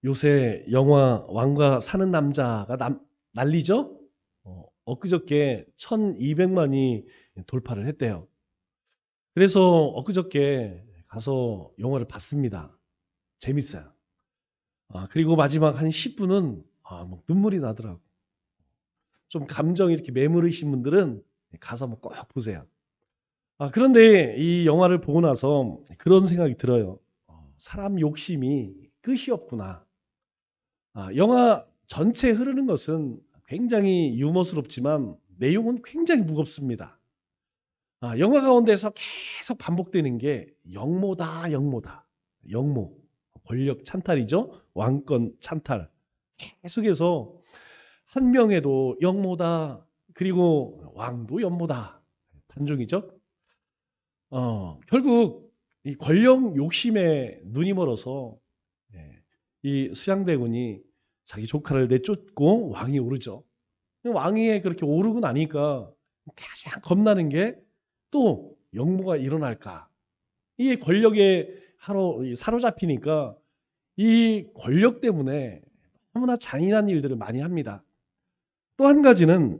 요새 영화 왕과 사는 남자가 난리죠? 엊그저께 1200만이 돌파를 했대요. 그래서 엊그저께 가서 영화를 봤습니다. 재밌어요. 그리고 마지막 한 10분은 막 눈물이 나더라고. 좀 감정이 이렇게 매무르신 분들은 가서 한번 꼭 보세요. 그런데 이 영화를 보고 나서 그런 생각이 들어요. 사람 욕심이 끝이 없구나. 영화 전체 흐르는 것은 굉장히 유머스럽지만 내용은 굉장히 무겁습니다. 영화 가운데서 계속 반복되는 게 영모다, 영모다. 영모. 권력 찬탈이죠. 왕권 찬탈. 계속해서 한 명에도 영모다. 그리고 왕도 영모다. 단종이죠. 결국 이 권력 욕심에 눈이 멀어서 예, 이 수양대군이 자기 조카를 내쫓고 왕이 오르죠. 왕위에 그렇게 오르고 나니까 가장 겁나는 게 또 역모가 일어날까. 이 권력에 하루 사로잡히니까 이 권력 때문에 너무나 잔인한 일들을 많이 합니다. 또 한 가지는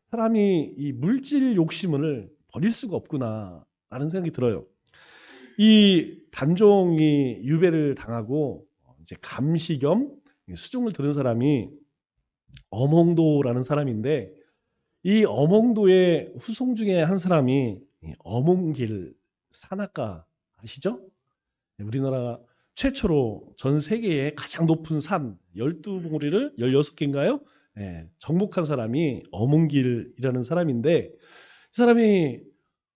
사람이 이 물질 욕심을 버릴 수가 없구나라는 생각이 들어요. 이 단종이 유배를 당하고 이제 감시 겸 수종을 들은 사람이 엄홍도라는 사람인데, 이 엄홍도의 후손 중에 한 사람이 엄홍길 산악가 아시죠? 우리나라 최초로 전 세계의 가장 높은 산 12봉우리를 16개인가요? 정복한 사람이 엄홍길이라는 사람인데, 이 사람이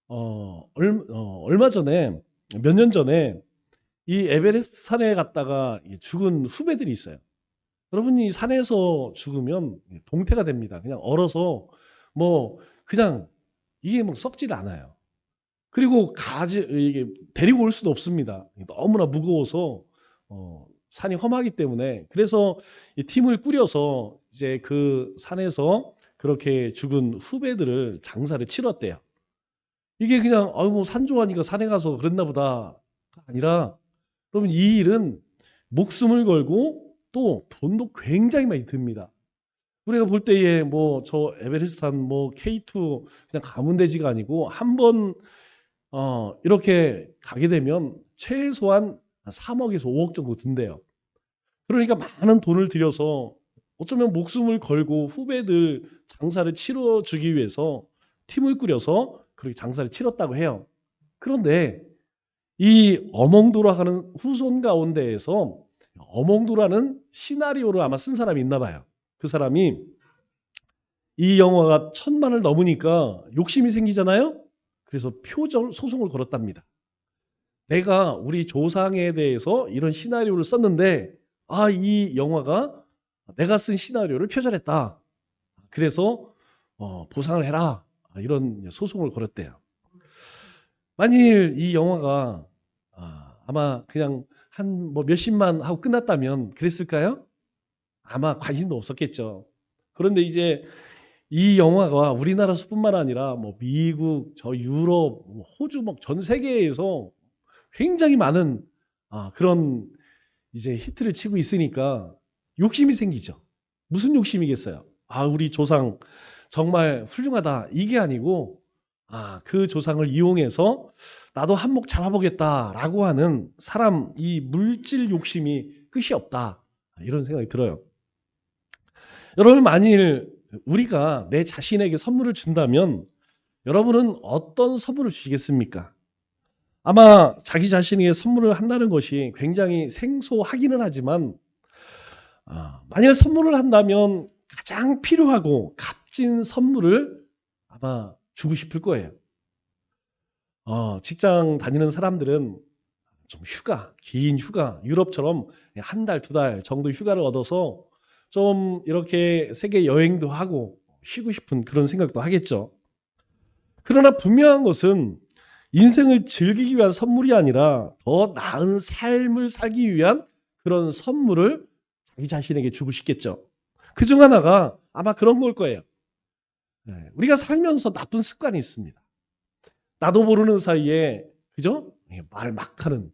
얼마 전에, 몇 년 전에 이 에베레스트 산에 갔다가 죽은 후배들이 있어요. 여러분이 산에서 죽으면 동태가 됩니다. 그냥 얼어서 뭐 그냥 이게 뭐 썩질 않아요. 그리고 이게 데리고 올 수도 없습니다. 너무나 무거워서 산이 험하기 때문에. 그래서 이 팀을 꾸려서 이제 그 산에서 그렇게 죽은 후배들을 장사를 치렀대요. 이게 그냥 뭐 산 좋아하니까 산에 가서 그랬나 보다 아니라, 그러면 이 일은 목숨을 걸고 또 돈도 굉장히 많이 듭니다. 우리가 볼 때에 뭐 저 에베레스트 뭐 K2 그냥 가면 되지가 아니고, 한 번 이렇게 가게 되면 최소한 3억에서 5억 정도 든대요. 그러니까 많은 돈을 들여서 어쩌면 목숨을 걸고 후배들 장사를 치러주기 위해서 팀을 꾸려서 그렇게 장사를 치렀다고 해요. 그런데 이 어몽도라 하는 후손 가운데에서 어몽도라는 시나리오를 아마 쓴 사람이 있나 봐요. 그 사람이 이 영화가 1000만을 넘으니까 욕심이 생기잖아요. 그래서 표절 소송을 걸었답니다. 내가 우리 조상에 대해서 이런 시나리오를 썼는데, 이 영화가 내가 쓴 시나리오를 표절했다. 그래서 보상을 해라. 이런 소송을 걸었대요. 만일 이 영화가 아마 그냥 한 뭐 몇십만 하고 끝났다면 그랬을까요? 아마 관심도 없었겠죠. 그런데 이제 이 영화가 우리나라뿐만 아니라 뭐 미국, 저 유럽, 뭐 호주, 뭐 전 세계에서 굉장히 많은 그런 이제 히트를 치고 있으니까 욕심이 생기죠. 무슨 욕심이겠어요? 우리 조상 정말 훌륭하다. 이게 아니고, 그 조상을 이용해서 나도 한몫 잡아보겠다라고 하는 사람, 이 물질 욕심이 끝이 없다. 이런 생각이 들어요. 여러분, 만일 우리가 내 자신에게 선물을 준다면 여러분은 어떤 선물을 주시겠습니까? 아마 자기 자신에게 선물을 한다는 것이 굉장히 생소하기는 하지만, 만약 선물을 한다면 가장 필요하고 값진 선물을 아마 주고 싶을 거예요. 직장 다니는 사람들은 좀 긴 휴가, 유럽처럼 한 달, 두 달 정도 휴가를 얻어서 좀 이렇게 세계 여행도 하고 쉬고 싶은 그런 생각도 하겠죠. 그러나 분명한 것은 인생을 즐기기 위한 선물이 아니라 더 나은 삶을 살기 위한 그런 선물을 자기 자신에게 주고 싶겠죠. 그중 하나가 아마 그런 걸 거예요. 우리가 살면서 나쁜 습관이 있습니다. 나도 모르는 사이에, 그죠? 말 막 하는,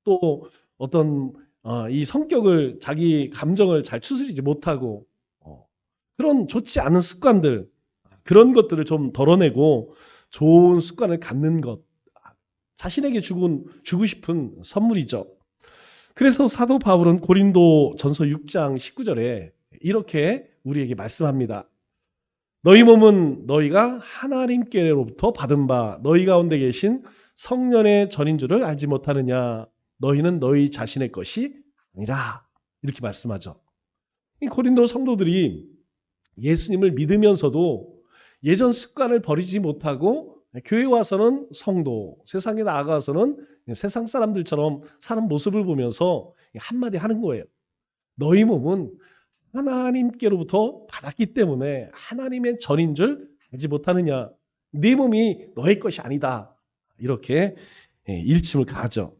또 어떤 이 성격을 자기 감정을 잘 추스리지 못하고 그런 좋지 않은 습관들 그런 것들을 좀 덜어내고 좋은 습관을 갖는 것 자신에게 주고 싶은 선물이죠. 그래서 사도 바울은 고린도 전서 6장 19절에 이렇게 우리에게 말씀합니다. 너희 몸은 너희가 하나님께로부터 받은 바 너희 가운데 계신 성령의 전인 줄을 알지 못하느냐. 너희는 너희 자신의 것이 아니라. 이렇게 말씀하죠. 이 고린도 성도들이 예수님을 믿으면서도 예전 습관을 버리지 못하고 교회 와서는 성도, 세상에 나아가서는 세상 사람들처럼 사는 모습을 보면서 한마디 하는 거예요. 너희 몸은 하나님께로부터 받았기 때문에 하나님의 전인 줄 알지 못하느냐. 네 몸이 너의 것이 아니다. 이렇게 일침을 가하죠.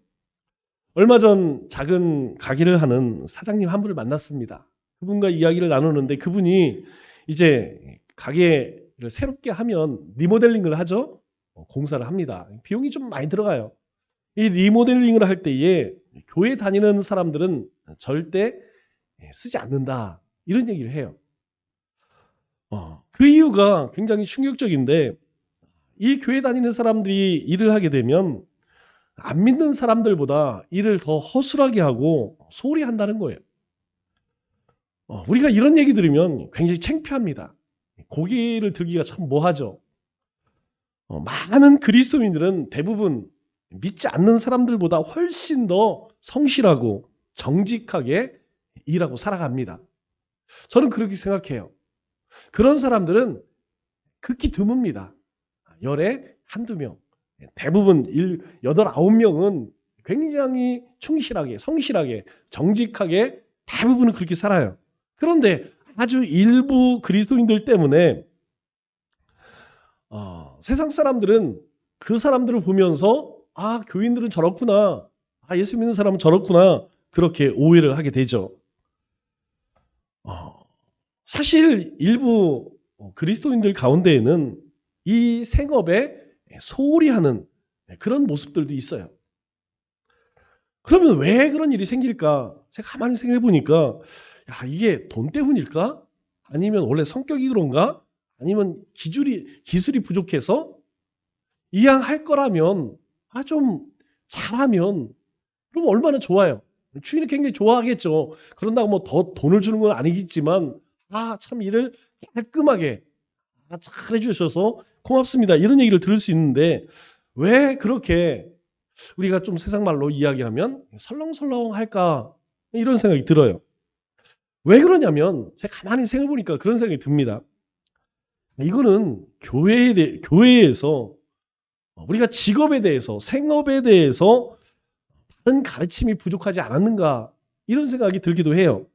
얼마 전 작은 가게를 하는 사장님 한 분을 만났습니다. 그분과 이야기를 나누는데 그분이 이제 가게를 새롭게 하면 리모델링을 하죠. 공사를 합니다. 비용이 좀 많이 들어가요. 이 리모델링을 할 때에 교회 다니는 사람들은 절대 쓰지 않는다. 이런 얘기를 해요. 그 이유가 굉장히 충격적인데 이 교회 다니는 사람들이 일을 하게 되면 안 믿는 사람들보다 일을 더 허술하게 하고 소홀히 한다는 거예요. 우리가 이런 얘기 들으면 굉장히 창피합니다. 고개를 들기가 참 뭐하죠. 많은 그리스도인들은 대부분 믿지 않는 사람들보다 훨씬 더 성실하고 정직하게 일하고 살아갑니다. 저는 그렇게 생각해요. 그런 사람들은 극히 드뭅니다. 열에 한두 명. 대부분 8, 9명은 굉장히 충실하게, 성실하게, 정직하게 대부분은 그렇게 살아요. 그런데 아주 일부 그리스도인들 때문에 세상 사람들은 그 사람들을 보면서 교인들은 저렇구나. 예수 믿는 사람은 저렇구나. 그렇게 오해를 하게 되죠. 사실 일부 그리스도인들 가운데에는 이 생업에 소홀히 하는 그런 모습들도 있어요. 그러면 왜 그런 일이 생길까? 제가 가만히 생각해 보니까 이게 돈 때문일까? 아니면 원래 성격이 그런가? 아니면 기술이 부족해서 이왕 할 거라면 좀 잘하면 그럼 얼마나 좋아요. 주인이 굉장히 좋아하겠죠. 그런다고 뭐 더 돈을 주는 건 아니겠지만 참 일을 깔끔하게 잘 해주셔서 고맙습니다. 이런 얘기를 들을 수 있는데 왜 그렇게 우리가 좀 세상 말로 이야기하면 설렁설렁할까 이런 생각이 들어요. 왜 그러냐면 제가 가만히 생각해 보니까 그런 생각이 듭니다. 이거는 교회에서 우리가 직업에 대해서 생업에 대해서 다른 가르침이 부족하지 않았는가 이런 생각이 들기도 해요.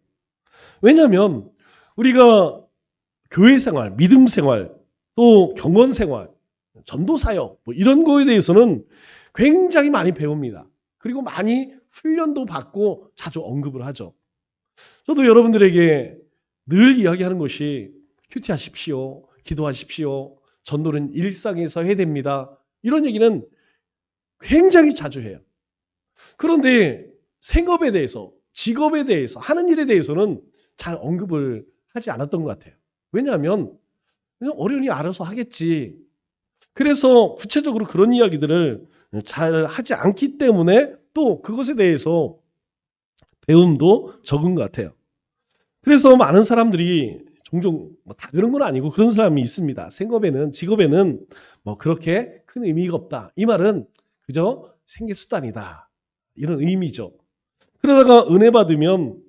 왜냐하면 우리가 교회 생활, 믿음 생활, 또 경건 생활, 전도 사역 이런 거에 대해서는 굉장히 많이 배웁니다. 그리고 많이 훈련도 받고 자주 언급을 하죠. 저도 여러분들에게 늘 이야기하는 것이 큐티하십시오. 기도하십시오. 전도는 일상에서 해야 됩니다. 이런 얘기는 굉장히 자주 해요. 그런데 생업에 대해서, 직업에 대해서, 하는 일에 대해서는 잘 언급을 하지 않았던 것 같아요. 왜냐하면 그냥 어련히 알아서 하겠지. 그래서 구체적으로 그런 이야기들을 잘 하지 않기 때문에 또 그것에 대해서 배움도 적은 것 같아요. 그래서 많은 사람들이 종종 다 그런 건 아니고 그런 사람이 있습니다. 생업에는 직업에는 그렇게 큰 의미가 없다. 이 말은 그저 생계수단이다. 이런 의미죠. 그러다가 은혜 받으면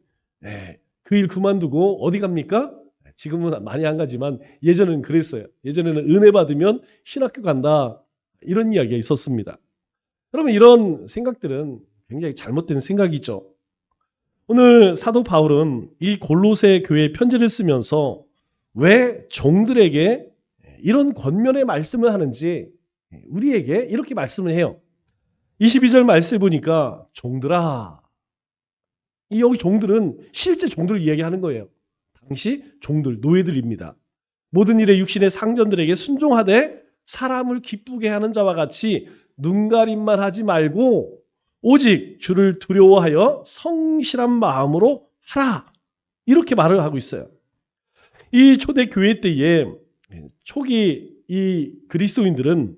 그 일 그만두고 어디 갑니까? 지금은 많이 안 가지만 예전에는 그랬어요. 예전에는 은혜 받으면 신학교 간다. 이런 이야기가 있었습니다. 그러면 이런 생각들은 굉장히 잘못된 생각이죠. 오늘 사도 바울은 이 골로새 교회 편지를 쓰면서 왜 종들에게 이런 권면의 말씀을 하는지 우리에게 이렇게 말씀을 해요. 22절 말씀을 보니까 종들아. 여기 종들은 실제 종들을 이야기하는 거예요. 당시 종들, 노예들입니다. 모든 일에 육신의 상전들에게 순종하되 사람을 기쁘게 하는 자와 같이 눈가림만 하지 말고 오직 주를 두려워하여 성실한 마음으로 하라. 이렇게 말을 하고 있어요. 이 초대 교회 때에 초기 이 그리스도인들은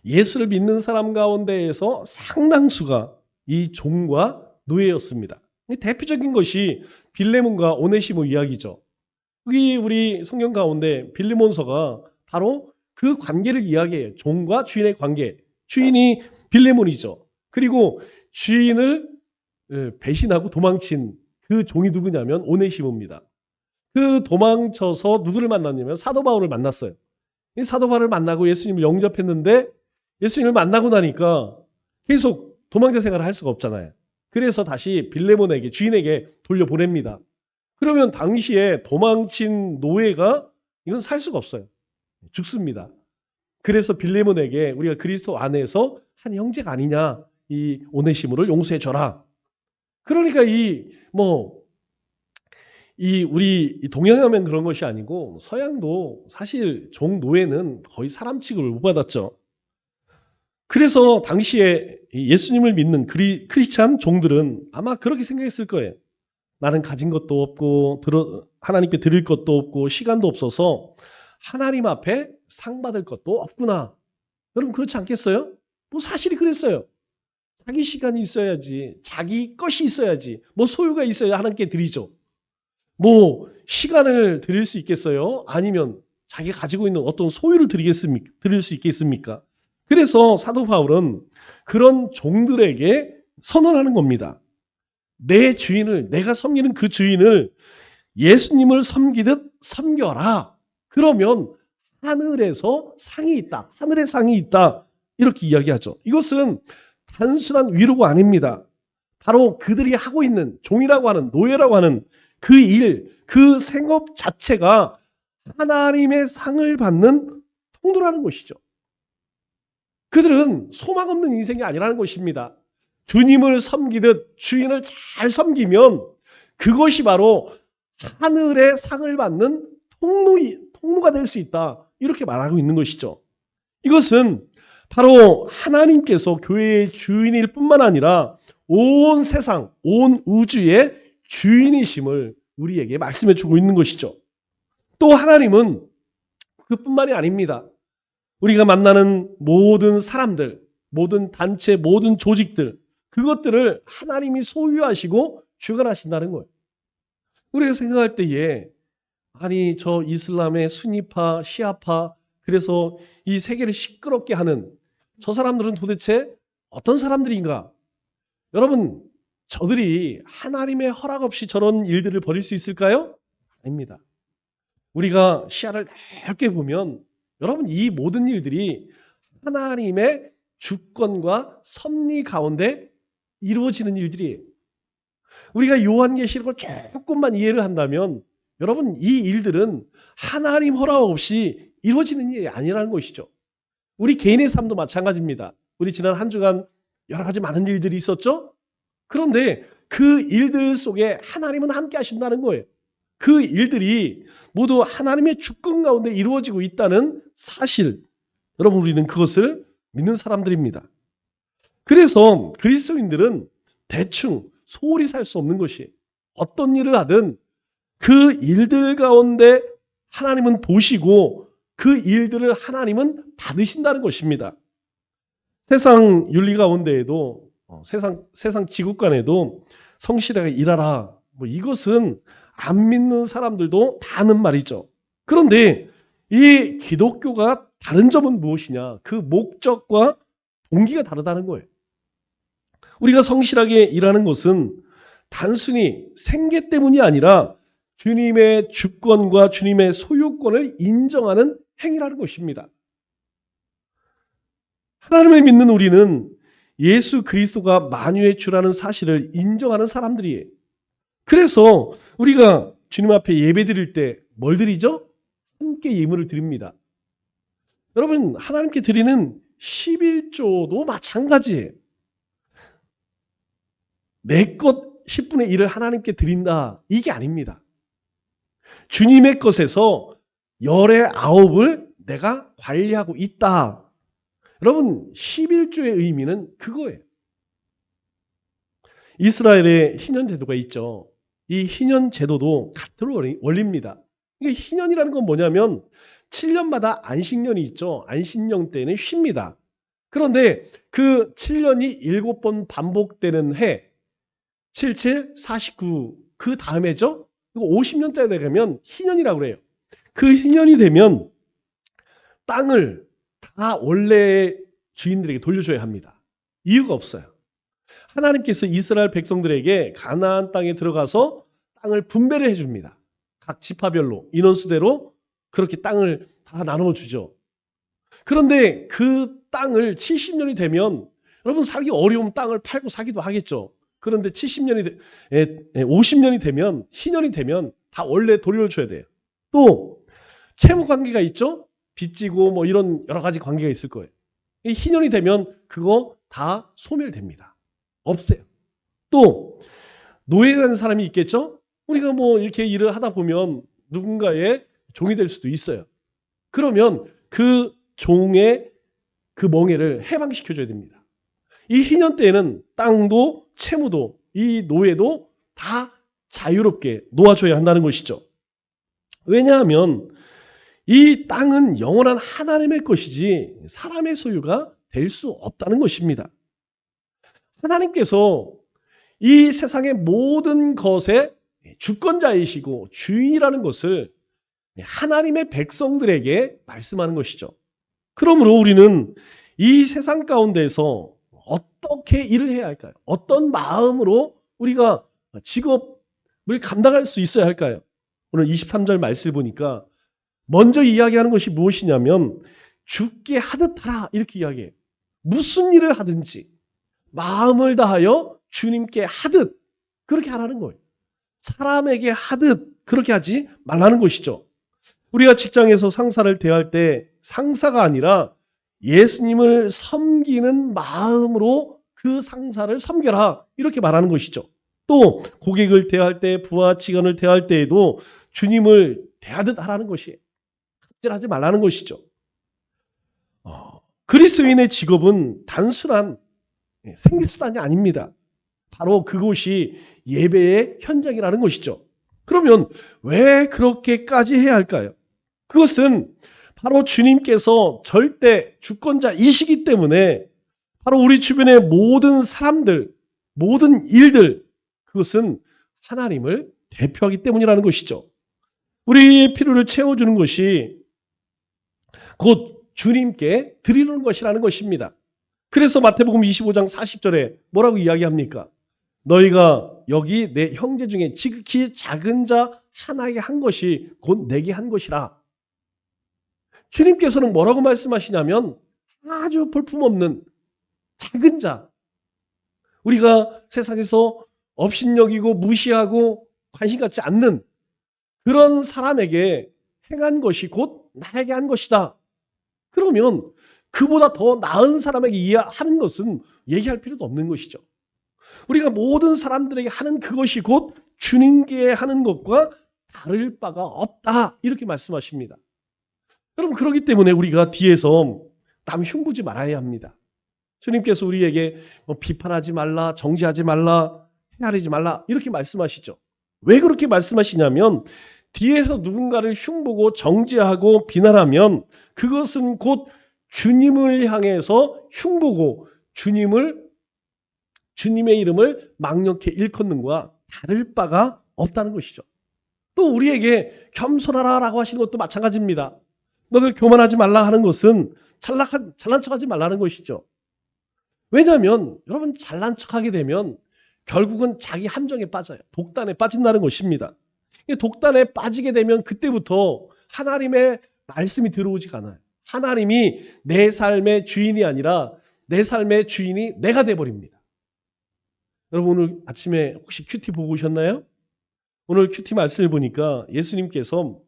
예수를 믿는 사람 가운데에서 상당수가 이 종과 노예였습니다. 대표적인 것이 빌레몬과 오네시모 이야기죠. 여기 우리 성경 가운데 빌레몬서가 바로 그 관계를 이야기해요. 종과 주인의 관계. 주인이 빌레몬이죠. 그리고 주인을 배신하고 도망친 그 종이 누구냐면 오네시모입니다. 그 도망쳐서 누구를 만났냐면 사도 바울을 만났어요. 이 사도 바울을 만나고 예수님을 영접했는데 예수님을 만나고 나니까 계속 도망자 생활을 할 수가 없잖아요. 그래서 다시 빌레몬에게 주인에게 돌려보냅니다. 그러면 당시에 도망친 노예가 이건 살 수가 없어요. 죽습니다. 그래서 빌레몬에게 우리가 그리스도 안에서 한 형제가 아니냐, 이 오네시모를 용서해 줘라. 그러니까 우리 동양하면 그런 것이 아니고 서양도 사실 종 노예는 거의 사람 취급을 못 받았죠. 그래서 당시에 예수님을 믿는 크리스찬 종들은 아마 그렇게 생각했을 거예요. 나는 가진 것도 없고 하나님께 드릴 것도 없고 시간도 없어서 하나님 앞에 상 받을 것도 없구나. 여러분 그렇지 않겠어요? 뭐 사실이 그랬어요. 자기 시간이 있어야지, 자기 것이 있어야지, 뭐 소유가 있어야 하나님께 드리죠. 뭐 시간을 드릴 수 있겠어요? 아니면 자기가 가지고 있는 어떤 소유를 드릴 수 있겠습니까? 그래서 사도 바울은 그런 종들에게 선언하는 겁니다. 내 주인을, 내가 섬기는 그 주인을 예수님을 섬기듯 섬겨라. 그러면 하늘에서 상이 있다. 하늘의 상이 있다. 이렇게 이야기하죠. 이것은 단순한 위로가 아닙니다. 바로 그들이 하고 있는 종이라고 하는 노예라고 하는 그 일, 그 생업 자체가 하나님의 상을 받는 통로라는 것이죠. 그들은 소망 없는 인생이 아니라는 것입니다. 주님을 섬기듯 주인을 잘 섬기면 그것이 바로 하늘의 상을 받는 통로가 될 수 있다. 이렇게 말하고 있는 것이죠. 이것은 바로 하나님께서 교회의 주인일 뿐만 아니라 온 세상, 온 우주의 주인이심을 우리에게 말씀해 주고 있는 것이죠. 또 하나님은 그뿐만이 아닙니다. 우리가 만나는 모든 사람들, 모든 단체, 모든 조직들, 그것들을 하나님이 소유하시고 주관하신다는 거예요. 우리가 생각할 때에 아니 저 이슬람의 수니파, 시아파, 그래서 이 세계를 시끄럽게 하는 저 사람들은 도대체 어떤 사람들인가? 여러분, 저들이 하나님의 허락 없이 저런 일들을 벌일 수 있을까요? 아닙니다. 우리가 시야를 넓게 보면 여러분 이 모든 일들이 하나님의 주권과 섭리 가운데 이루어지는 일들이에요. 우리가 요한계시록을 조금만 이해를 한다면 여러분 이 일들은 하나님 허락 없이 이루어지는 일이 아니라는 것이죠. 우리 개인의 삶도 마찬가지입니다. 우리 지난 한 주간 여러 가지 많은 일들이 있었죠? 그런데 그 일들 속에 하나님은 함께 하신다는 거예요. 그 일들이 모두 하나님의 주권 가운데 이루어지고 있다는 사실. 여러분 우리는 그것을 믿는 사람들입니다. 그래서 그리스도인들은 대충 소홀히 살 수 없는 것이 어떤 일을 하든 그 일들 가운데 하나님은 보시고 그 일들을 하나님은 받으신다는 것입니다. 세상 윤리 가운데에도 세상 지구간에도 성실하게 일하라. 뭐 이것은 안 믿는 사람들도 다 하는 말이죠. 그런데 이 기독교가 다른 점은 무엇이냐? 그 목적과 동기가 다르다는 거예요. 우리가 성실하게 일하는 것은 단순히 생계 때문이 아니라 주님의 주권과 주님의 소유권을 인정하는 행위라는 것입니다. 하나님을 믿는 우리는 예수 그리스도가 만유의 주라는 사실을 인정하는 사람들이에요. 그래서 우리가 주님 앞에 예배 드릴 때 뭘 드리죠? 함께 예물을 드립니다. 여러분 하나님께 드리는 11조도 마찬가지예요. 내 것 10분의 1을 하나님께 드린다. 이게 아닙니다. 주님의 것에서 열의 9을 내가 관리하고 있다. 여러분 11조의 의미는 그거예요. 이스라엘의 희년 제도가 있죠. 이 희년 제도도 같은 원리입니다. 이게 희년이라는 건 뭐냐면 7년마다 안식년이 있죠. 안식년 때는 쉽니다. 그런데 그 7년이 7번 반복되는 해, 77, 49, 그 다음에죠. 이거 50년 때 되면 희년이라고 그래요. 그 희년이 되면 땅을 다 원래의 주인들에게 돌려줘야 합니다. 이유가 없어요. 하나님께서 이스라엘 백성들에게 가나안 땅에 들어가서 땅을 분배를 해줍니다. 각 지파별로 인원수대로 그렇게 땅을 다 나눠주죠. 그런데 그 땅을 70년이 되면 여러분 살기 어려운 땅을 팔고 사기도 하겠죠. 그런데 50년이 되면 희년이 되면 다 원래 돌려줘야 돼요. 또 채무 관계가 있죠. 빚지고 뭐 이런 여러 가지 관계가 있을 거예요. 이 희년이 되면 그거 다 소멸됩니다. 없어요. 또 노예라는 사람이 있겠죠. 우리가 뭐 이렇게 일을 하다 보면 누군가의 종이 될 수도 있어요. 그러면 그 종의 그 멍에를 해방시켜줘야 됩니다. 이 희년 때에는 땅도 채무도 이 노예도 다 자유롭게 놓아줘야 한다는 것이죠. 왜냐하면 이 땅은 영원한 하나님의 것이지 사람의 소유가 될 수 없다는 것입니다. 하나님께서 이 세상의 모든 것의 주권자이시고 주인이라는 것을 하나님의 백성들에게 말씀하는 것이죠. 그러므로 우리는 이 세상 가운데서 어떻게 일을 해야 할까요? 어떤 마음으로 우리가 직업을 감당할 수 있어야 할까요? 오늘 23절 말씀을 보니까 먼저 이야기하는 것이 무엇이냐면 주께 하듯 하라 이렇게 이야기해요. 무슨 일을 하든지 마음을 다하여 주님께 하듯 그렇게 하라는 거예요. 사람에게 하듯 그렇게 하지 말라는 것이죠. 우리가 직장에서 상사를 대할 때 상사가 아니라 예수님을 섬기는 마음으로 그 상사를 섬겨라 이렇게 말하는 것이죠. 또 고객을 대할 때 부하 직원을 대할 때에도 주님을 대하듯 하라는 것이에요. 갑질하지 말라는 것이죠. 그리스도인의 직업은 단순한 생리수단이 아닙니다. 바로 그곳이 예배의 현장이라는 것이죠. 그러면 왜 그렇게까지 해야 할까요? 그것은 바로 주님께서 절대 주권자이시기 때문에 바로 우리 주변의 모든 사람들, 모든 일들, 그것은 하나님을 대표하기 때문이라는 것이죠. 우리의 필요를 채워주는 것이 곧 주님께 드리는 것이라는 것입니다. 그래서 마태복음 25장 40절에 뭐라고 이야기합니까? 너희가 여기 내 형제 중에 지극히 작은 자 하나에게 한 것이 곧 내게 한 것이라. 주님께서는 뭐라고 말씀하시냐면 아주 볼품없는 작은 자, 우리가 세상에서 업신여기고 무시하고 관심 갖지 않는 그런 사람에게 행한 것이 곧 나에게 한 것이다. 그러면 그보다 더 나은 사람에게 이해하는 것은 얘기할 필요도 없는 것이죠. 우리가 모든 사람들에게 하는 그것이 곧 주님께 하는 것과 다를 바가 없다. 이렇게 말씀하십니다. 여러분 그렇기 때문에 우리가 뒤에서 남 흉보지 말아야 합니다. 주님께서 우리에게 비판하지 말라, 정죄하지 말라, 헤아리지 말라 이렇게 말씀하시죠. 왜 그렇게 말씀하시냐면 뒤에서 누군가를 흉보고 정죄하고 비난하면 그것은 곧 주님을 향해서 흉보고 주님의 이름을 망령케 일컫는 것과 다를 바가 없다는 것이죠. 또 우리에게 겸손하라라고 하시는 것도 마찬가지입니다. 너가 교만하지 말라 하는 것은 잘난 척하지 말라는 것이죠. 왜냐하면 여러분 잘난 척하게 되면 결국은 자기 함정에 빠져요. 독단에 빠진다는 것입니다. 독단에 빠지게 되면 그때부터 하나님의 말씀이 들어오지가 않아요. 하나님이 내 삶의 주인이 아니라 내 삶의 주인이 내가 돼버립니다. 여러분 오늘 아침에 혹시 큐티 보고 오셨나요? 오늘 큐티 말씀을 보니까 예수님께서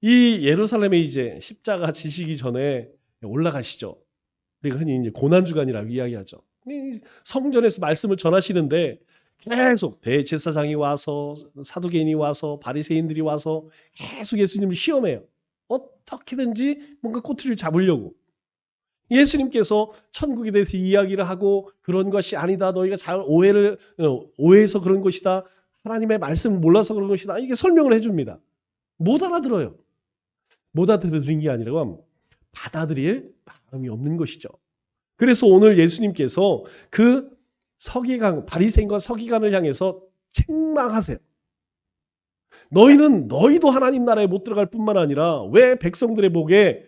이 예루살렘에 이제 십자가 지시기 전에 올라가시죠. 우리가 흔히 이제 고난주간이라고 이야기하죠. 성전에서 말씀을 전하시는데 계속 대제사장이 와서 사두개인이 와서 바리새인들이 와서 계속 예수님을 시험해요. 어떻게든지 뭔가 꼬투리를 잡으려고. 예수님께서 천국에 대해서 이야기를 하고 그런 것이 아니다. 너희가 잘 오해해서 그런 것이다. 하나님의 말씀을 몰라서 그런 것이다. 이게 설명을 해줍니다. 못 알아들어요. 못 알아들은 게 아니라 받아들일 마음이 없는 것이죠. 그래서 오늘 예수님께서 그 바리새인과 서기관을 향해서 책망하세요. 너희도 하나님 나라에 못 들어갈 뿐만 아니라 왜 백성들의 복에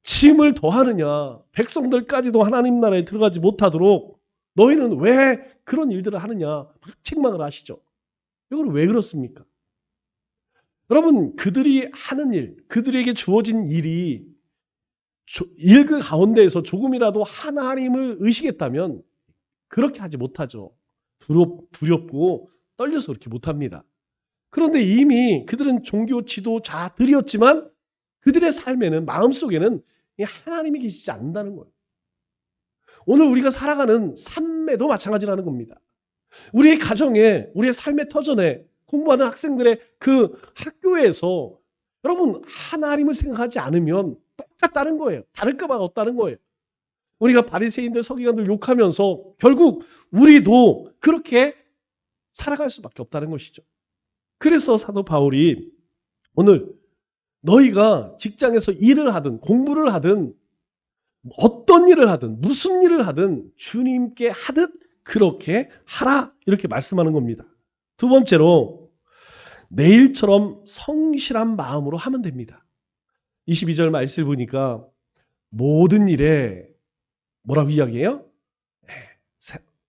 짐을 더하느냐. 백성들까지도 하나님 나라에 들어가지 못하도록 너희는 왜 그런 일들을 하느냐. 막 책망을 하시죠. 이건 왜 그렇습니까? 여러분, 그들이 하는 일, 그들에게 주어진 일이 일 그 가운데에서 조금이라도 하나님을 의식했다면 그렇게 하지 못하죠. 두렵고 떨려서 그렇게 못합니다. 그런데 이미 그들은 종교 지도자들이었지만 그들의 삶에는, 마음속에는 하나님이 계시지 않는다는 거예요. 오늘 우리가 살아가는 삶에도 마찬가지라는 겁니다. 우리의 가정에, 우리의 삶의 터전에, 공부하는 학생들의 그 학교에서 여러분 하나님을 생각하지 않으면 똑같다는 거예요. 다를 바가 없다는 거예요. 우리가 바리새인들, 서기관들 욕하면서 결국 우리도 그렇게 살아갈 수밖에 없다는 것이죠. 그래서 사도 바울이 오늘 너희가 직장에서 일을 하든 공부를 하든 어떤 일을 하든 무슨 일을 하든 주님께 하듯 그렇게 하라 이렇게 말씀하는 겁니다. 두 번째로 내일처럼 성실한 마음으로 하면 됩니다. 22절 말씀을 보니까 모든 일에 뭐라고 이야기해요?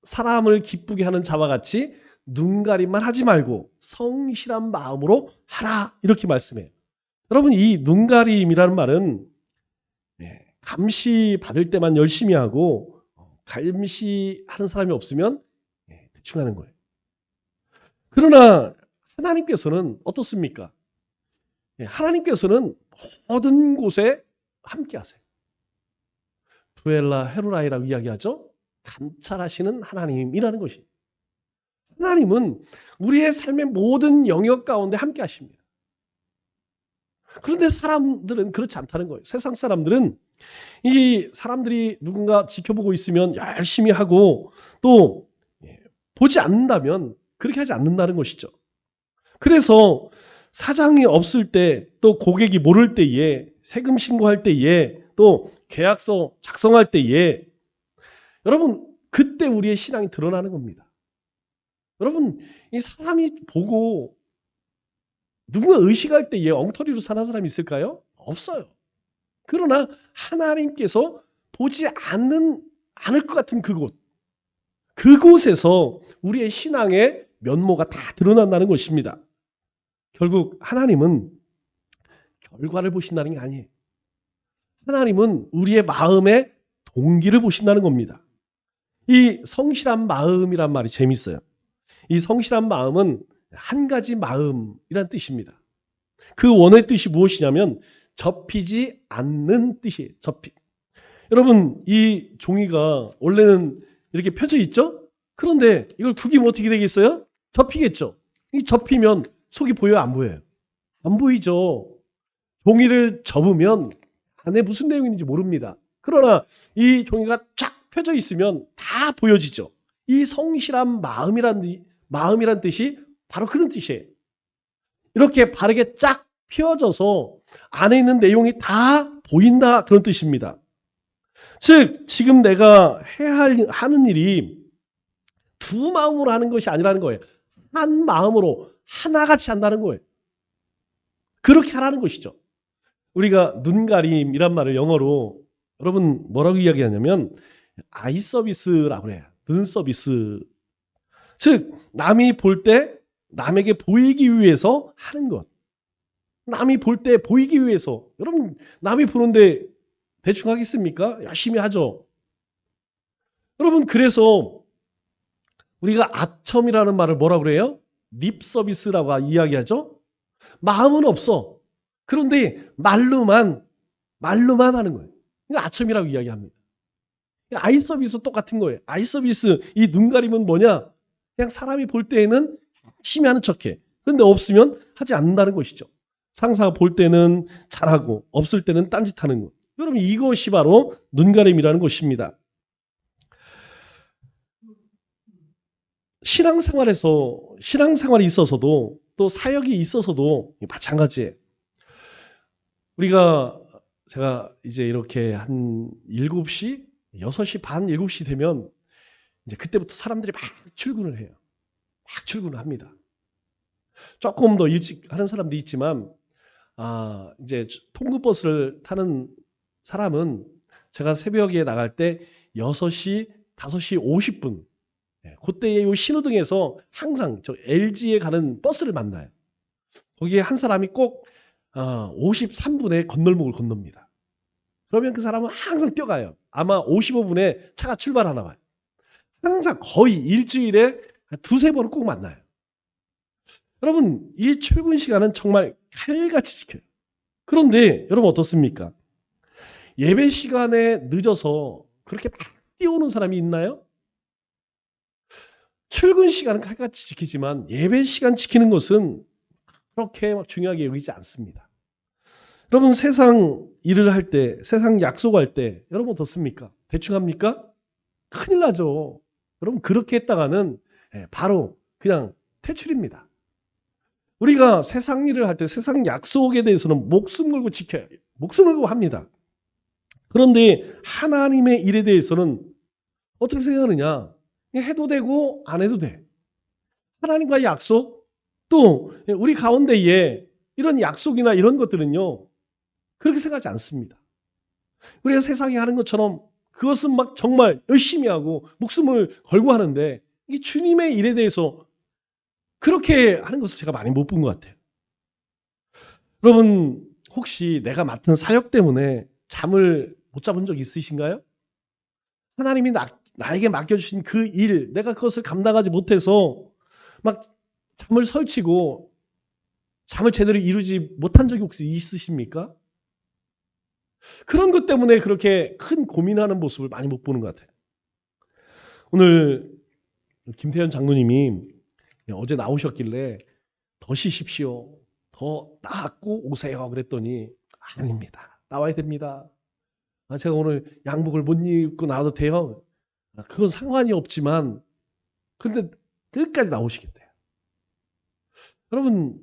사람을 기쁘게 하는 자와 같이 눈가림만 하지 말고 성실한 마음으로 하라 이렇게 말씀해요. 여러분 이 눈가림이라는 말은 감시 받을 때만 열심히 하고 감시하는 사람이 없으면 대충 하는 거예요. 그러나 하나님께서는 어떻습니까? 하나님께서는 모든 곳에 함께 하세요. 부엘라 헤로라이라고 이야기하죠. 감찰하시는 하나님이라는 것이. 하나님은 우리의 삶의 모든 영역 가운데 함께 하십니다. 그런데 사람들은 그렇지 않다는 거예요. 세상 사람들은 이 사람들이 누군가 지켜보고 있으면 열심히 하고 또 보지 않는다면 그렇게 하지 않는다는 것이죠. 그래서 사장이 없을 때 또 고객이 모를 때에 세금 신고할 때에 또 계약서 작성할 때에 여러분 그때 우리의 신앙이 드러나는 겁니다. 여러분 이 사람이 보고 누군가 의식할 때에 엉터리로 사는 사람이 있을까요? 없어요. 그러나 하나님께서 보지 않을 것 같은 그곳에서 우리의 신앙의 면모가 다 드러난다는 것입니다. 결국 하나님은 결과를 보신다는 게 아니에요. 하나님은 우리의 마음의 동기를 보신다는 겁니다. 이 성실한 마음이란 말이 재밌어요. 이 성실한 마음은 한 가지 마음이란 뜻입니다. 그 원어의 뜻이 무엇이냐면 접히지 않는 뜻이에요. 여러분 이 종이가 원래는 이렇게 펴져 있죠? 그런데 이걸 구기면 어떻게 되겠어요? 접히겠죠? 이 접히면 속이 보여요? 안 보여요? 안 보이죠? 종이를 접으면 안에 무슨 내용이 있는지 모릅니다. 그러나 이 종이가 쫙 펴져 있으면 다 보여지죠. 이 성실한 마음이란 뜻이 바로 그런 뜻이에요. 이렇게 바르게 쫙 펴져서 안에 있는 내용이 다 보인다 그런 뜻입니다. 즉 지금 내가 하는 일이 두 마음으로 하는 것이 아니라는 거예요. 한 마음으로 하나같이 한다는 거예요. 그렇게 하라는 것이죠. 우리가 눈가림이란 말을 영어로 여러분 뭐라고 이야기하냐면 아이 서비스라고 해요. 눈 서비스. 즉 남이 볼 때 남에게 보이기 위해서 하는 것. 남이 볼 때 보이기 위해서. 여러분 남이 보는데 대충 하겠습니까? 열심히 하죠. 여러분 그래서 우리가 아첨이라는 말을 뭐라고 그래요? 립 서비스라고 이야기하죠. 마음은 없어. 그런데 말로만 하는 거예요. 이거 아첨이라고 이야기합니다. 아이 서비스 똑같은 거예요. 아이 서비스 이 눈가림은 뭐냐? 그냥 사람이 볼 때에는 열심히 하는 척해. 그런데 없으면 하지 않는다는 것이죠. 상사가 볼 때는 잘하고 없을 때는 딴짓하는 것. 여러분 이것이 바로 눈가림이라는 것입니다. 신앙생활이 있어서도 또 사역이 있어서도 마찬가지예요. 제가 이제 이렇게 한 7시, 6시 반, 7시 되면 이제 그때부터 사람들이 막 출근을 해요. 막 출근을 합니다. 조금 더 일찍 하는 사람도 있지만, 이제 통근버스를 타는 사람은 제가 새벽에 나갈 때 6시, 5시 50분, 그때에 이 신호등에서 항상 저 LG에 가는 버스를 만나요. 거기에 한 사람이 꼭 53분에 건널목을 건넙니다. 그러면 그 사람은 항상 뛰어가요. 아마 55분에 차가 출발하나 봐요. 항상 거의 일주일에 두세 번은 꼭 만나요. 여러분, 이 출근 시간은 정말 칼같이 지켜요. 그런데 여러분 어떻습니까? 예배 시간에 늦어서 그렇게 막 뛰어오는 사람이 있나요? 출근 시간은 칼같이 지키지만 예배 시간 지키는 것은 그렇게 막 중요하게 여기지 않습니다. 여러분 세상 일을 할 때, 세상 약속할 때 여러분 어떻습니까? 대충 합니까? 큰일 나죠. 여러분 그렇게 했다가는 바로 그냥 퇴출입니다. 우리가 세상 일을 할 때 세상 약속에 대해서는 목숨 걸고 지켜야 해요. 목숨 걸고 합니다. 그런데 하나님의 일에 대해서는 어떻게 생각하느냐? 해도 되고 안 해도 돼. 하나님과의 약속, 또 우리 가운데에 이런 약속이나 이런 것들은요. 그렇게 생각하지 않습니다. 우리가 세상에 하는 것처럼 그것은 막 정말 열심히 하고 목숨을 걸고 하는데 이게 주님의 일에 대해서 그렇게 하는 것을 제가 많이 못 본 것 같아요. 여러분 혹시 내가 맡은 사역 때문에 잠을 못 잡은 적 있으신가요? 하나님이 나에게 맡겨주신 그 일, 내가 그것을 감당하지 못해서 막 잠을 설치고 잠을 제대로 이루지 못한 적이 혹시 있으십니까? 그런 것 때문에 그렇게 큰 고민하는 모습을 많이 못 보는 것 같아요. 오늘 김태현 장로님이 어제 나오셨길래 더 쉬십시오. 더 나았고 오세요. 그랬더니 아닙니다. 나와야 됩니다. 제가 오늘 양복을 못 입고 나와도 돼요. 그건 상관이 없지만 근데 끝까지 나오시겠대요. 여러분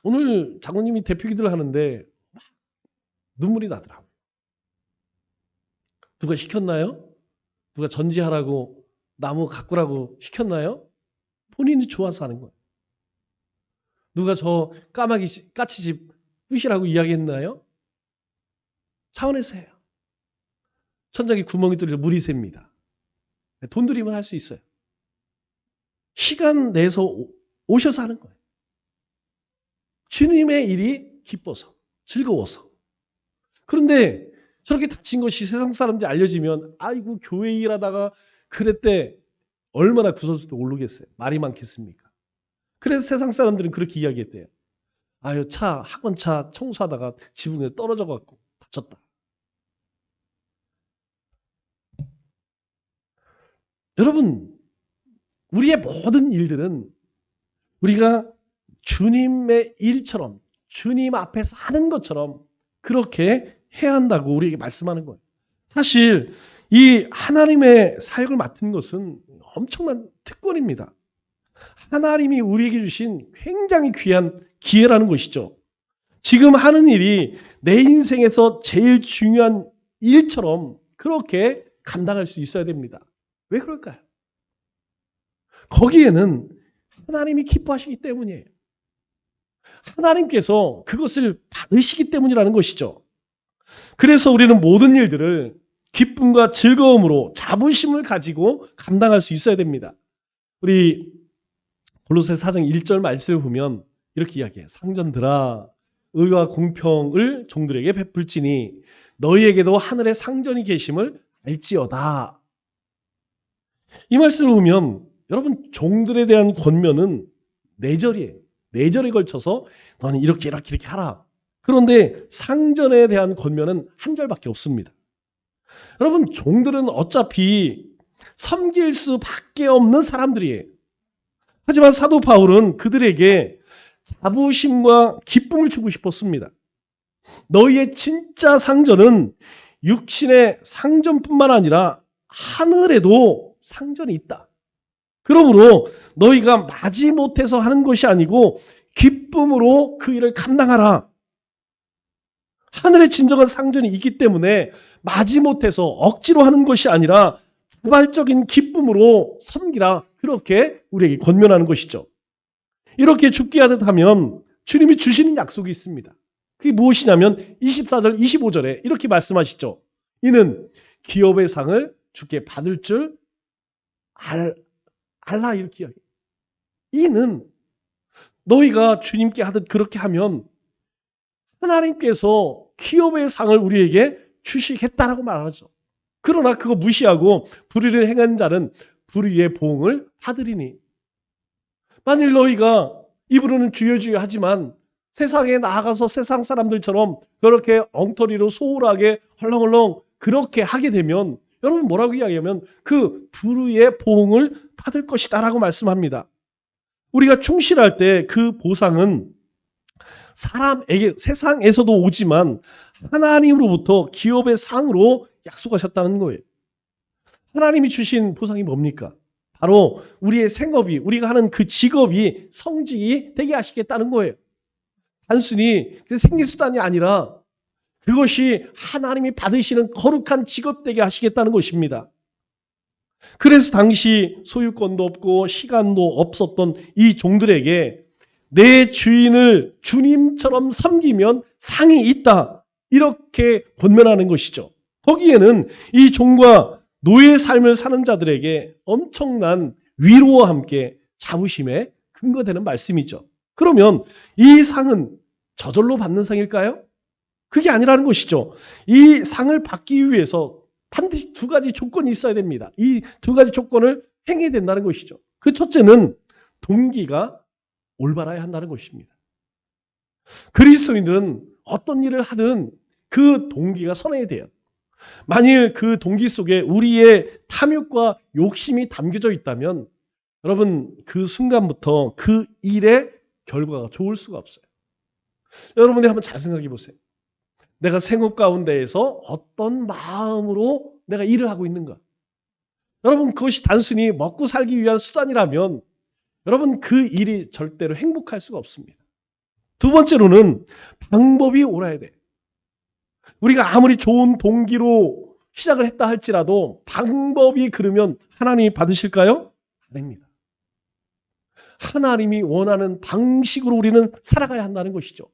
오늘 장로님이 대표 기도를 하는데 눈물이 나더라고요. 누가 시켰나요? 누가 전지하라고 나무 가꾸라고 시켰나요? 본인이 좋아서 하는 거예요. 누가 저 까치집 부시라고 이야기했나요? 차원에서 해요. 천장에 구멍이 뚫려서 물이 셉니다. 돈 들이면 할 수 있어요. 시간 내서 오셔서 하는 거예요. 주님의 일이 기뻐서, 즐거워서. 그런데 저렇게 다친 것이 세상 사람들이 알려지면 아이고 교회 일하다가 그랬대 얼마나 구설수도 오르겠어요. 말이 많겠습니까? 그래서 세상 사람들은 그렇게 이야기했대요. 아유 학원차 청소하다가 지붕에 떨어져 갖고 다쳤다. 여러분 우리의 모든 일들은 우리가 주님의 일처럼 주님 앞에서 하는 것처럼 그렇게 해야 한다고 우리에게 말씀하는 거예요. 사실 이 하나님의 사역을 맡은 것은 엄청난 특권입니다. 하나님이 우리에게 주신 굉장히 귀한 기회라는 것이죠. 지금 하는 일이 내 인생에서 제일 중요한 일처럼 그렇게 감당할 수 있어야 됩니다. 왜 그럴까요? 거기에는 하나님이 기뻐하시기 때문이에요. 하나님께서 그것을 받으시기 때문이라는 것이죠. 그래서 우리는 모든 일들을 기쁨과 즐거움으로 자부심을 가지고 감당할 수 있어야 됩니다. 우리 골로새 4장 1절 말씀을 보면 이렇게 이야기해요. 상전들아 의와 공평을 종들에게 베풀지니 너희에게도 하늘에 상전이 계심을 알지어다. 이 말씀을 보면 여러분 종들에 대한 권면은 4절이에요. 4절에 걸쳐서 너는 이렇게 하라. 그런데 상전에 대한 권면은 1절밖에 없습니다. 여러분 종들은 어차피 섬길 수밖에 없는 사람들이에요. 하지만 사도 바울은 그들에게 자부심과 기쁨을 주고 싶었습니다. 너희의 진짜 상전은 육신의 상전뿐만 아니라 하늘에도 상전이 있다. 그러므로 너희가 마지못해서 하는 것이 아니고 기쁨으로 그 일을 감당하라. 하늘의 진정한 상전이 있기 때문에 마지못해서 억지로 하는 것이 아니라 자발적인 기쁨으로 섬기라. 그렇게 우리에게 권면하는 것이죠. 이렇게 죽게 하듯 하면 주님이 주시는 약속이 있습니다. 그게 무엇이냐면 24절, 25절에 이렇게 말씀하시죠. 이는 기업의 상을 주께 받을 줄 알라 이렇게 이야기해요. 이는 너희가 주님께 하듯 그렇게 하면 하나님께서 기업의 상을 우리에게 주시겠다라고 말하죠. 그러나 그거 무시하고 불의를 행한 자는 불의의 보응을 받으리니. 만일 너희가 입으로는 주여 주여 하지만 세상에 나아가서 세상 사람들처럼 그렇게 엉터리로 소홀하게 헐렁헐렁 그렇게 하게 되면 여러분 뭐라고 이야기하면 그 불의의 보응을 받을 것이다라고 말씀합니다. 우리가 충실할 때 그 보상은 사람에게 세상에서도 오지만 하나님으로부터 기업의 상으로 약속하셨다는 거예요. 하나님이 주신 보상이 뭡니까? 바로 우리의 생업이, 우리가 하는 그 직업이 성직이 되게 하시겠다는 거예요. 단순히 생리수단이 아니라 그것이 하나님이 받으시는 거룩한 직업 되게 하시겠다는 것입니다. 그래서 당시 소유권도 없고 시간도 없었던 이 종들에게 내 주인을 주님처럼 섬기면 상이 있다. 이렇게 권면하는 것이죠. 거기에는 이 종과 노예의 삶을 사는 자들에게 엄청난 위로와 함께 자부심에 근거되는 말씀이죠. 그러면 이 상은 저절로 받는 상일까요? 그게 아니라는 것이죠. 이 상을 받기 위해서 반드시 두 가지 조건이 있어야 됩니다. 이 두 가지 조건을 행해야 된다는 것이죠. 그 첫째는 동기가 올바라야 한다는 것입니다. 그리스도인들은 어떤 일을 하든 그 동기가 선해야 돼요. 만일 그 동기 속에 우리의 탐욕과 욕심이 담겨져 있다면 여러분 그 순간부터 그 일의 결과가 좋을 수가 없어요. 여러분이 한번 잘 생각해 보세요. 내가 생업 가운데에서 어떤 마음으로 내가 일을 하고 있는가? 여러분 그것이 단순히 먹고 살기 위한 수단이라면 여러분 그 일이 절대로 행복할 수가 없습니다. 두 번째로는 방법이 옳아야 돼. 우리가 아무리 좋은 동기로 시작을 했다 할지라도 방법이 그러면 하나님이 받으실까요? 아닙니다. 하나님이 원하는 방식으로 우리는 살아가야 한다는 것이죠.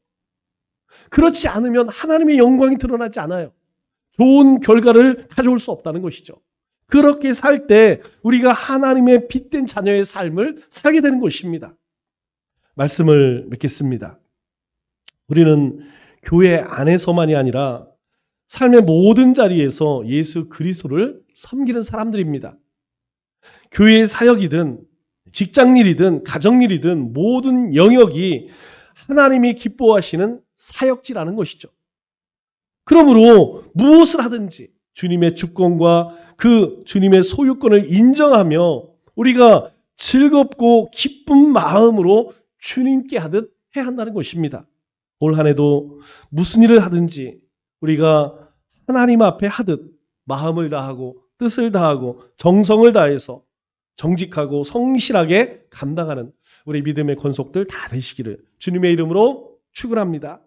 그렇지 않으면 하나님의 영광이 드러나지 않아요. 좋은 결과를 가져올 수 없다는 것이죠. 그렇게 살 때 우리가 하나님의 빛된 자녀의 삶을 살게 되는 것입니다. 말씀을 맺겠습니다. 우리는 교회 안에서만이 아니라 삶의 모든 자리에서 예수 그리스도를 섬기는 사람들입니다. 교회의 사역이든 직장일이든 가정일이든 모든 영역이 하나님이 기뻐하시는 사역지라는 것이죠. 그러므로 무엇을 하든지 주님의 주권과 그 주님의 소유권을 인정하며 우리가 즐겁고 기쁜 마음으로 주님께 하듯 해야 한다는 것입니다. 올 한 해도 무슨 일을 하든지 우리가 하나님 앞에 하듯 마음을 다하고 뜻을 다하고 정성을 다해서 정직하고 성실하게 감당하는 우리 믿음의 권속들 다 되시기를 주님의 이름으로 축원합니다.